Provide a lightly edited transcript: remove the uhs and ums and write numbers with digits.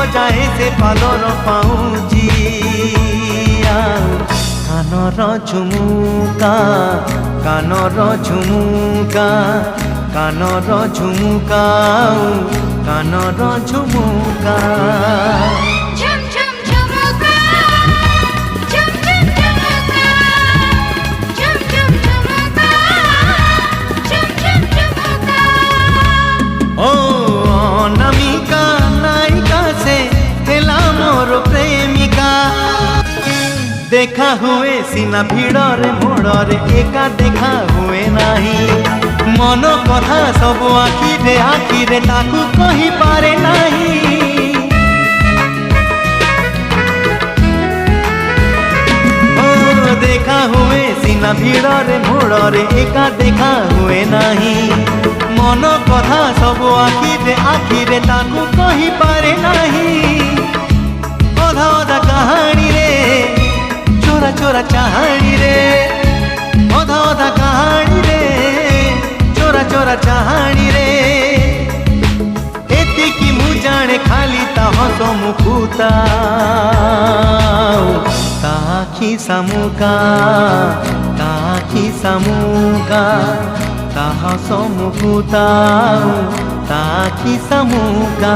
बजाए से पालर पाऊँची कानर झुमुका कानर झुमुका कानर झुमुका कानर झुमुका ओ अनामिका नायिका से हेला मोर प्रेमिका देखा हुए सीना भिड़रे मोड़रे एका देखा हुए नहीं मन कथा सब आखिरे आखिरे ताकू कही पारे नहीं ओ देखा हुए सीना भिड़रे मोड़रे एका देखा हुए नहीं मन कथा सब आखिरे आखिरे ताकू कही पारे नहीं अधा अधा कहानी रे चोरा चोरा चाहानी रे अधा अधा कहानी रे चोरा चोरा चाहानी रे एतिकी मु जाने खाली ता हस मुकुता ताखी सामुका ताखी सामुका ताहस मुकुता ताखी सामुका